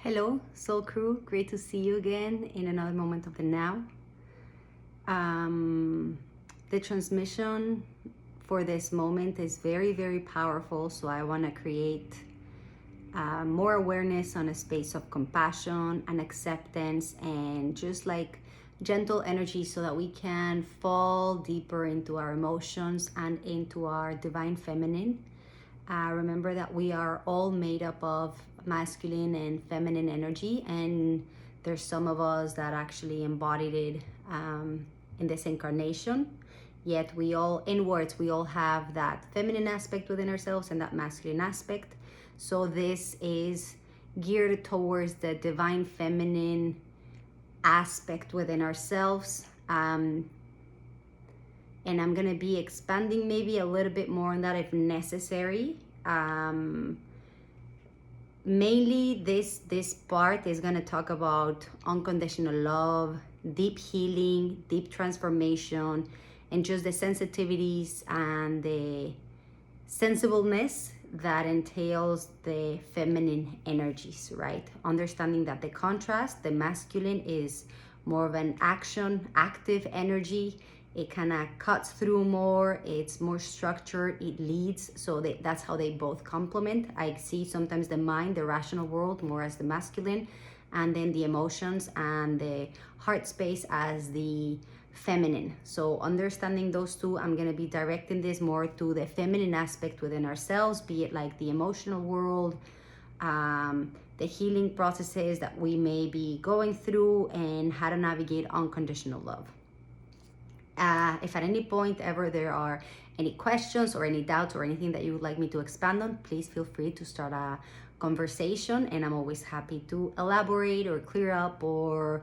Hello, Soul Crew. Great to see you again in another moment of the now. Um, the transmission for this moment is very, very powerful. So I want to create more awareness on a space of compassion and acceptance and just like gentle energy so that we can fall deeper into our emotions and into our divine feminine. Remember that we are all made up of masculine and feminine energy, and there's some of us that actually embodied it in this incarnation. Yet we all, inwards, we all have that feminine aspect within ourselves and that masculine aspect. So this is geared towards the divine feminine aspect within ourselves. And I'm gonna be expanding maybe a little bit more on that if necessary. Mainly this part is gonna talk about unconditional love, deep healing, deep transformation, and just the sensitivities and the sensibleness that entails the feminine energies, right? Understanding that the contrast, the masculine, is more of an active energy. It kind of cuts through more, it's more structured, it leads. So that's how they both complement. I see sometimes the mind, the rational world, more as the masculine, and then the emotions and the heart space as the feminine. So understanding those two, I'm going to be directing this more to the feminine aspect within ourselves, be it like the emotional world, the healing processes that we may be going through, and how to navigate unconditional love. If at any point ever there are any questions or any doubts or anything that you would like me to expand on, please feel free to start a conversation, and I'm always happy to elaborate or clear up, or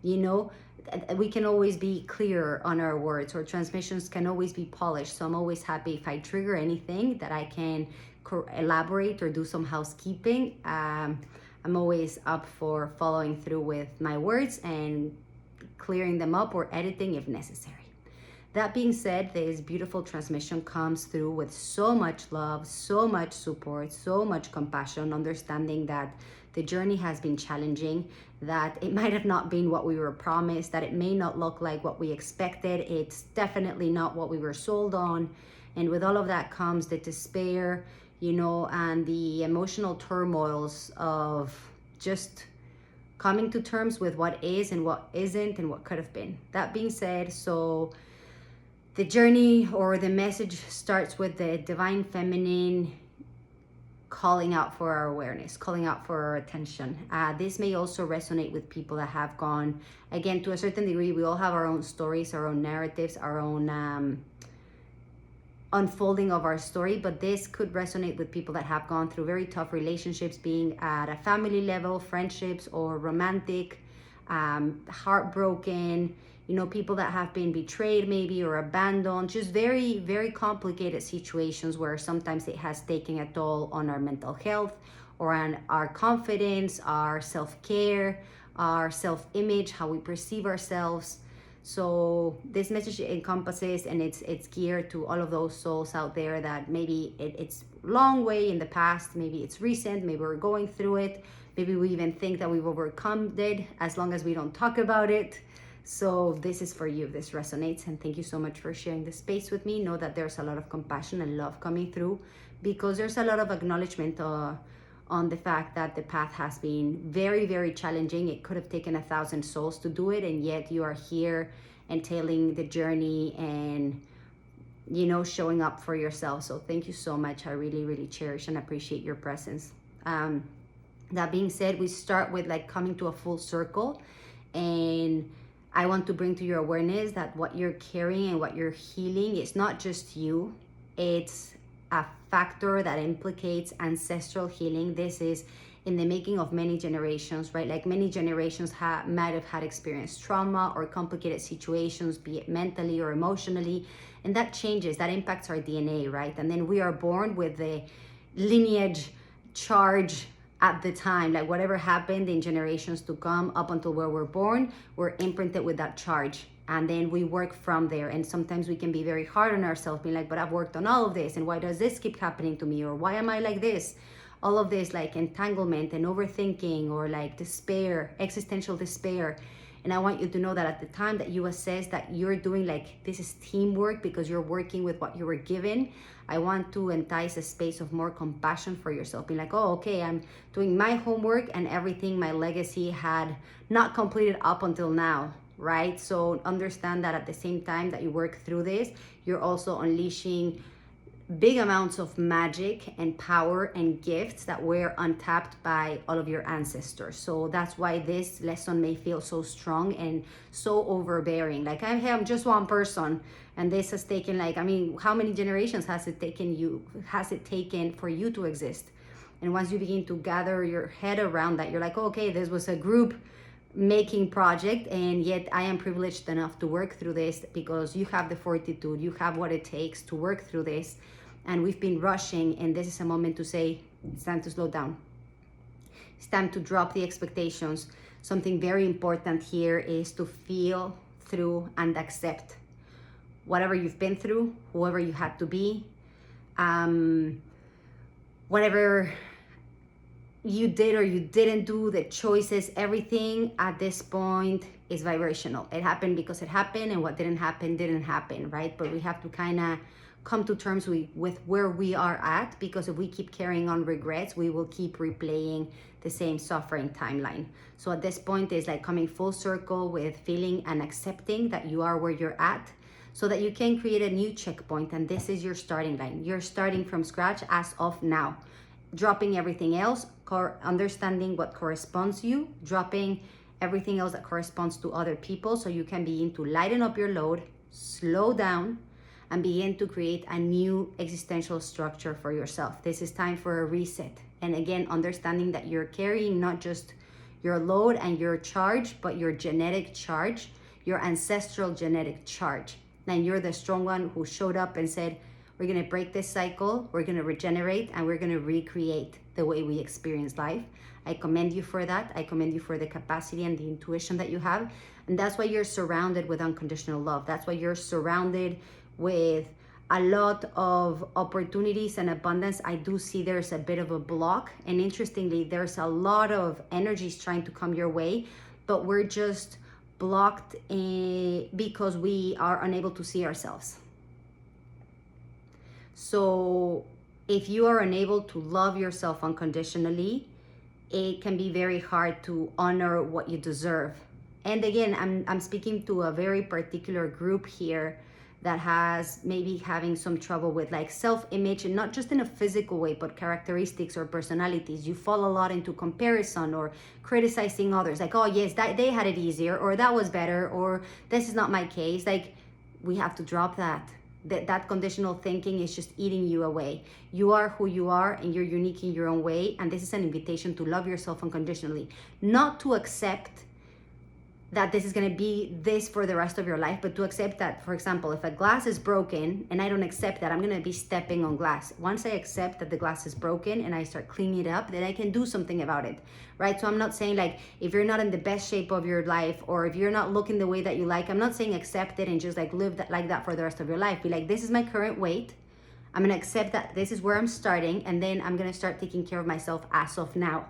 we can always be clear on our words, or transmissions can always be polished. So I'm always happy if I trigger anything that I can elaborate or do some housekeeping. I'm always up for following through with my words and clearing them up or editing if necessary. That being said, this beautiful transmission comes through with so much love, so much support, so much compassion, understanding that the journey has been challenging, that it might have not been what we were promised, that it may not look like what we expected. It's definitely not what we were sold on. And with all of that comes the despair, and the emotional turmoils of just coming to terms with what is and what isn't and what could have been. That being said, so the journey or the message starts with the divine feminine calling out for our awareness, calling out for our attention. This may also resonate with people that have gone, again, to a certain degree, we all have our own stories, our own narratives, our own unfolding of our story, but this could resonate with people that have gone through very tough relationships, being at a family level, friendships, or romantic, heartbroken, people that have been betrayed maybe or abandoned, just very, very complicated situations where sometimes it has taken a toll on our mental health or on our confidence, our self-care, our self-image, how we perceive ourselves. So this message encompasses, and it's geared to all of those souls out there that maybe it's long way in the past, maybe it's recent, maybe we're going through it, maybe we even think that we've overcome it as long as we don't talk about it. So this is for you, this resonates, and thank you so much for sharing the space with me. Know that there's a lot of compassion and love coming through, because there's a lot of acknowledgement on the fact that the path has been very, very challenging. It could have taken 1,000 souls to do it, and yet you are here entailing the journey and showing up for yourself. So thank you so much. I really, really cherish and appreciate your presence. That being said, we start with like coming to a full circle, and I want to bring to your awareness that what you're carrying and what you're healing is not just you. It's a factor that implicates ancestral healing. This is in the making of many generations, right? Like many generations might have had experienced trauma or complicated situations, be it mentally or emotionally, and that changes, that impacts our DNA, right? And then we are born with the lineage charge at the time, like whatever happened in generations to come up until where we're born, we're imprinted with that charge. And then we work from there. And sometimes we can be very hard on ourselves, being like, but I've worked on all of this, and why does this keep happening to me? Or why am I like this? all of this like entanglement and overthinking or like despair, existential despair. And I want you to know that at the time that you assess that you're doing like this is teamwork because you're working with what you were given, I want to entice a space of more compassion for yourself. Be like, oh, okay, I'm doing my homework and everything my legacy had not completed up until now, right? So understand that at the same time that you work through this, you're also unleashing big amounts of magic and power and gifts that were untapped by all of your ancestors. So that's why this lesson may feel so strong and so overbearing. Like I'm just one person, and this has taken like, I mean, how many generations has it taken for you to exist? And once you begin to gather your head around that, you're like, oh, okay, this was a group making project, and yet I am privileged enough to work through this because you have the fortitude, you have what it takes to work through this. And we've been rushing, and this is a moment to say it's time to slow down. It's time to drop the expectations. Something very important here is to feel through and accept whatever you've been through, whoever you had to be, whatever you did or you didn't do, the choices, everything at this point is vibrational. It happened because it happened, and what didn't happen, right? But we have to kind of come to terms with where we are at, because if we keep carrying on regrets, we will keep replaying the same suffering timeline. So at this point, it's like coming full circle with feeling and accepting that you are where you're at, so that you can create a new checkpoint. And this is your starting line. You're starting from scratch as of now, dropping everything else, understanding what corresponds to you, dropping everything else that corresponds to other people, so you can begin to lighten up your load, slow down, and begin to create a new existential structure for yourself. This is time for a reset. And again, understanding that you're carrying not just your load and your charge, but your genetic charge, your ancestral genetic charge. And you're the strong one who showed up and said, we're gonna break this cycle, we're gonna regenerate, and we're gonna recreate the way we experience life. I commend you for that. I commend you for the capacity and the intuition that you have. And that's why you're surrounded with unconditional love. That's why you're surrounded with a lot of opportunities and abundance. I do see there's a bit of a block, and interestingly, there's a lot of energies trying to come your way, but we're just blocked because we are unable to see ourselves. So if you are unable to love yourself unconditionally, it can be very hard to honor what you deserve. And again, I'm speaking to a very particular group here that has maybe having some trouble with like self-image, and not just in a physical way, but characteristics or personalities. You fall a lot into comparison or criticizing others, like, oh yes, they had it easier, or that was better, or this is not my case. Like, we have to drop that. That conditional thinking is just eating you away. You are who you are, and you're unique in your own way. And this is an invitation to love yourself unconditionally, not to accept that this is going to be this for the rest of your life, but to accept that, for example, if a glass is broken and I don't accept that, I'm going to be stepping on glass. Once I accept that the glass is broken and I start cleaning it up, then I can do something about it, right? So I'm not saying like, if you're not in the best shape of your life, or if you're not looking the way that you like, I'm not saying accept it and just like live that like that for the rest of your life. Be like, this is my current weight. I'm going to accept that this is where I'm starting, and then I'm going to start taking care of myself as of now,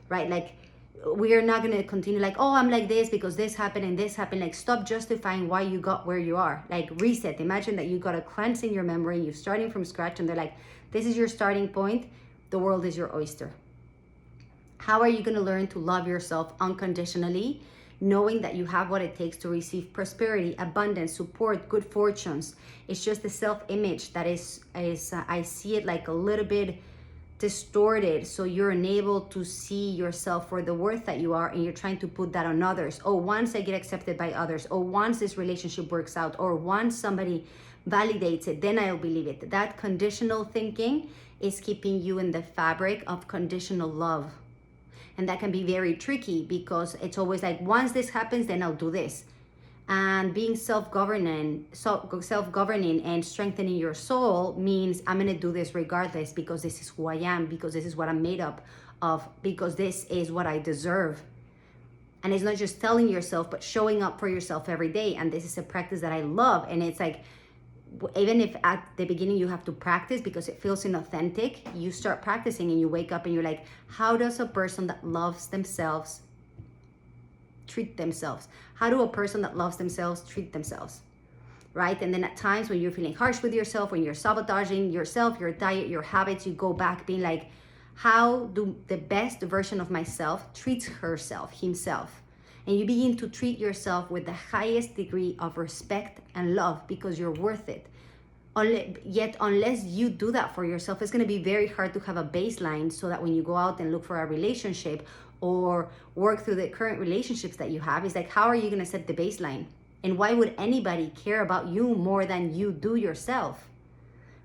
right? Like, we are not going to continue like, oh, I'm like this because this happened and this happened. Like, stop justifying why you got where you are. Like, reset. Imagine that you got a cleanse in your memory, you're starting from scratch, and they're like, this is your starting point. The world is your oyster. How are you going to learn to love yourself unconditionally, knowing that you have what it takes to receive prosperity, abundance, support, good fortunes? It's just the self-image that is I see it like a little bit distorted, so you're unable to see yourself for the worth that you are, and you're trying to put that on others. Oh, once I get accepted by others, or once this relationship works out, or once somebody validates it, then I'll believe it. That conditional thinking is keeping you in the fabric of conditional love, and that can be very tricky because it's always like, once this happens, then I'll do this. And being self-governing and strengthening your soul means I'm going to do this regardless, because this is who I am, because this is what I'm made up of, because this is what I deserve. And it's not just telling yourself, but showing up for yourself every day. And this is a practice that I love. And it's like, even if at the beginning you have to practice because it feels inauthentic, you start practicing and you wake up and you're like, how does a person that loves themselves treat themselves? How do a person that loves themselves treat themselves? Right? And then at times when you're feeling harsh with yourself, when you're sabotaging yourself, your diet, your habits, you go back being like, how do the best version of myself treats herself, himself? And you begin to treat yourself with the highest degree of respect and love because you're worth it. Yet unless you do that for yourself, it's going to be very hard to have a baseline so that when you go out and look for a relationship or work through the current relationships that you have, it's like, how are you going to set the baseline? And why would anybody care about you more than you do yourself?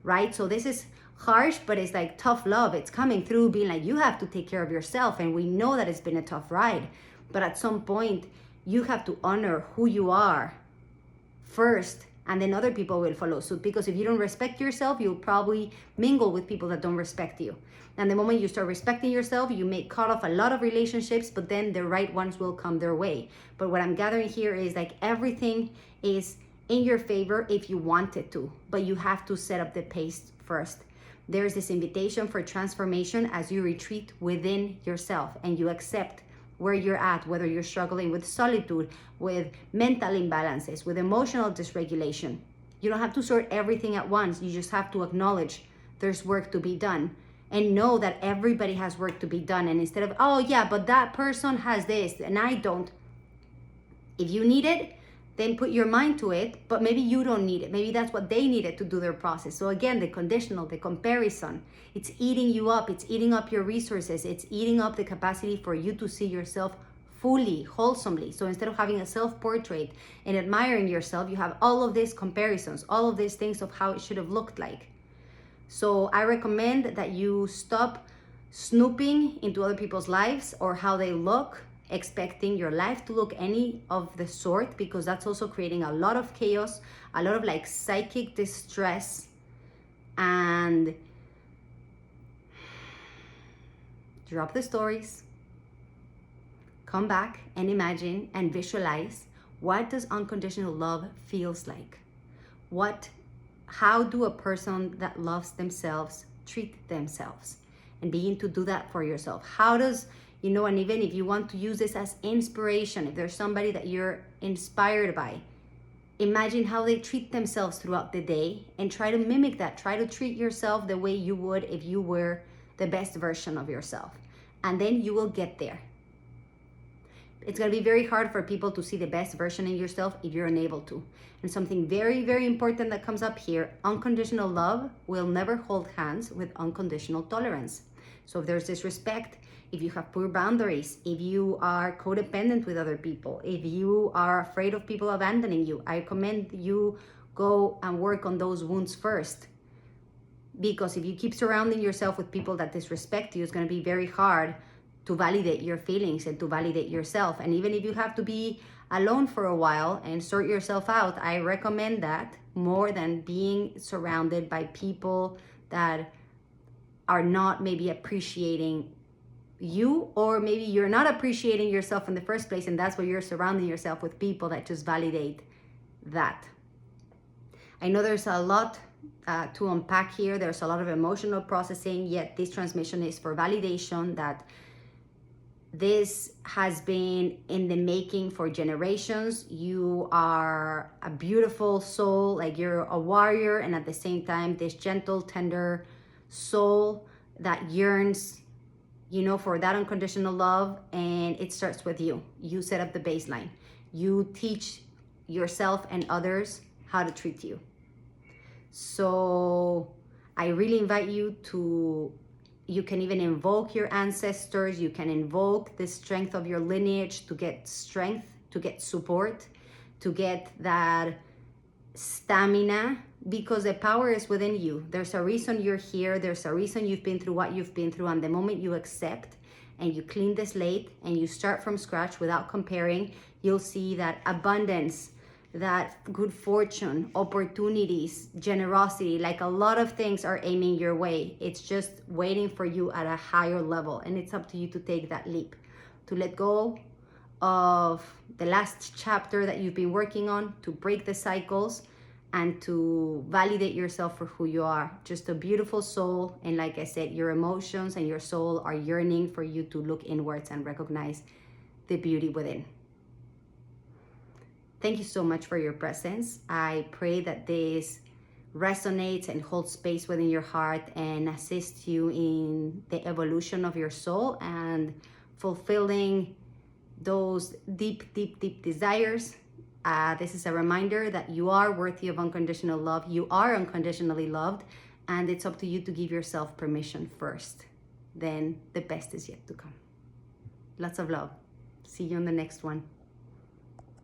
Right? So this is harsh, but it's like tough love. It's coming through being like, you have to take care of yourself. And we know that it's been a tough ride. But at some point, you have to honor who you are first, and then other people will follow suit. Because if you don't respect yourself, you'll probably mingle with people that don't respect you. And the moment you start respecting yourself, you may cut off a lot of relationships, but then the right ones will come their way. But what I'm gathering here is like everything is in your favor if you want it to, but you have to set up the pace first. There's this invitation for transformation as you retreat within yourself and you accept where you're at, whether you're struggling with solitude, with mental imbalances, with emotional dysregulation. You don't have to sort everything at once. You just have to acknowledge there's work to be done and know that everybody has work to be done. And instead of, oh yeah, but that person has this and I don't. If you need it, then put your mind to it, but maybe you don't need it. Maybe that's what they needed to do their process. So again, the conditional, the comparison, it's eating you up. It's eating up your resources. It's eating up the capacity for you to see yourself fully, wholesomely. So instead of having a self-portrait and admiring yourself, you have all of these comparisons, all of these things of how it should have looked like. So I recommend that you stop snooping into other people's lives or how they look, expecting your life to look any of the sort, because that's also creating a lot of chaos, a lot of like psychic distress. And drop the stories, come back and imagine and visualize, what does unconditional love feels like? How do a person that loves themselves treat themselves? And begin to do that for yourself. How does, and even if you want to use this as inspiration, if there's somebody that you're inspired by, imagine how they treat themselves throughout the day and try to mimic that. Try to treat yourself the way you would if you were the best version of yourself. And then you will get there. It's going to be very hard for people to see the best version in yourself if you're unable to. And something very, very important that comes up here, unconditional love will never hold hands with unconditional tolerance. So if there's disrespect, if you have poor boundaries, if you are codependent with other people, if you are afraid of people abandoning you, I recommend you go and work on those wounds first. Because if you keep surrounding yourself with people that disrespect you, it's going to be very hard to validate your feelings and to validate yourself. And even if you have to be alone for a while and sort yourself out, I recommend that more than being surrounded by people that are not maybe appreciating you, or maybe you're not appreciating yourself in the first place, and that's why you're surrounding yourself with people that just validate that. I know there's a lot to unpack here. There's a lot of emotional processing, yet this transmission is for validation that this has been in the making for generations. You are a beautiful soul, like you're a warrior, and at the same time, this gentle, tender soul that yearns, for that unconditional love. And it starts with you. You set up the baseline. You teach yourself and others how to treat you. So I really invite you can even invoke your ancestors. You can invoke the strength of your lineage to get strength, to get support, to get that stamina, because the power is within you. There's a reason you're here. There's a reason you've been through what you've been through. And the moment you accept and you clean the slate and you start from scratch without comparing, you'll see that abundance, that good fortune, opportunities, generosity, like a lot of things are aiming your way. It's just waiting for you at a higher level. And it's up to you to take that leap, to let go of the last chapter that you've been working on, to break the cycles, and to validate yourself for who you are. Just a beautiful soul. And like I said, your emotions and your soul are yearning for you to look inwards and recognize the beauty within. Thank you so much for your presence. I pray that this resonates and holds space within your heart and assists you in the evolution of your soul and fulfilling those deep, deep, deep desires. This is a reminder that you are worthy of unconditional love. You are unconditionally loved, and it's up to you to give yourself permission first. Then the best is yet to come. Lots of love. See you on the next one.